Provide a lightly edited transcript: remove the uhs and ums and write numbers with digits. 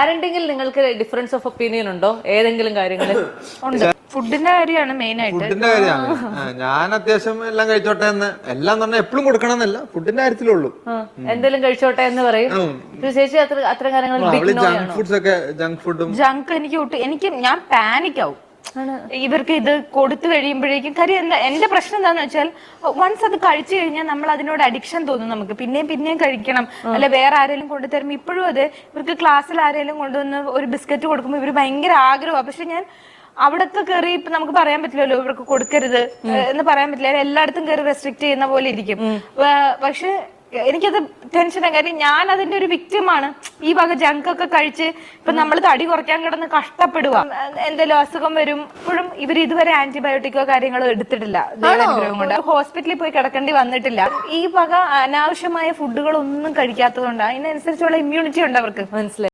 പാരന്റിങ്ങിൽ നിങ്ങൾക്ക് difference of opinion ഉണ്ടോ ഏതെങ്കിലും കാര്യങ്ങളിൽ? ഉണ്ട്. ഫുഡിന്റെ കാര്യമാണ് മെയിൻ ആയിട്ട്. ഫുഡിന്റെ കാര്യമാണ്. ഞാൻ അത്യാവശ്യം എല്ലാം കഴിച്ചോട്ടെ എന്ന്, എല്ലാം പറഞ്ഞാൽ എപ്പോഴും കൊടുക്കണം എന്നല്ല, ഫുഡിന്റെ കാര്യത്തിലുള്ളൂ. എന്തെങ്കിലും കഴിച്ചോട്ടെ എന്ന് പറയും. ചേച്ചി അത്തരം കാര്യങ്ങൾ ജങ്ക് ഫുഡ്സ് ഒക്കെ, ജങ്ക് ഫുഡും ജങ്ക് എനിക്ക് ഞാൻ പാനിക് ആവും ഇവർക്ക് ഇത് കൊടുത്തു കഴിയുമ്പോഴേക്കും. കാര്യം എന്റെ പ്രശ്നം എന്താന്ന് വെച്ചാൽ, വൺസ് അത് കഴിച്ചു കഴിഞ്ഞാൽ നമ്മൾ അതിനോട് അഡിക്ഷൻ തോന്നും നമുക്ക്, പിന്നെയും കഴിക്കണം. അല്ല വേറെ ആരെങ്കിലും കൊണ്ടുതരുമ്പോൾ ഇപ്പോഴും അത് ഇവർക്ക് ക്ലാസ്സിൽ ആരെങ്കിലും കൊണ്ടുവന്ന് ഒരു ബിസ്ക്കറ്റ് കൊടുക്കുമ്പോൾ ഇവർ ഭയങ്കര ആഗ്രഹമാണ്. പക്ഷെ ഞാൻ അവിടൊക്കെ കയറി ഇപ്പൊ നമുക്ക് പറയാൻ പറ്റില്ലല്ലോ ഇവർക്ക് കൊടുക്കരുത് എന്ന് പറയാൻ പറ്റില്ല. എല്ലായിടത്തും കയറി റെസ്ട്രിക്ട് ചെയ്യുന്ന പോലെ ഇരിക്കും. പക്ഷെ എനിക്കത് ടെൻഷനാണ്. കാര്യം ഞാൻ അതിന്റെ ഒരു വിക്ടിമാണ്. ഈ വക ജങ്കൊക്കെ കഴിച്ച് ഇപ്പൊ നമ്മൾ തടി കുറയ്ക്കാൻ കിടന്ന് കഷ്ടപ്പെടുക, എന്തെങ്കിലും അസുഖം വരും. ഇപ്പോഴും ഇവർ ഇതുവരെ ആന്റിബയോട്ടിക്കോ കാര്യങ്ങളോ എടുത്തിട്ടില്ല. ദൈവാനുഗ്രഹം കൊണ്ട് ഹോസ്പിറ്റലിൽ പോയി കിടക്കേണ്ടി വന്നിട്ടില്ല. ഈ വക അനാവശ്യമായ ഫുഡുകളൊന്നും കഴിക്കാത്തതുകൊണ്ട് അതിനനുസരിച്ചുള്ള ഇമ്മ്യൂണിറ്റി ഉണ്ട് അവർക്ക്. മനസ്സിലായി.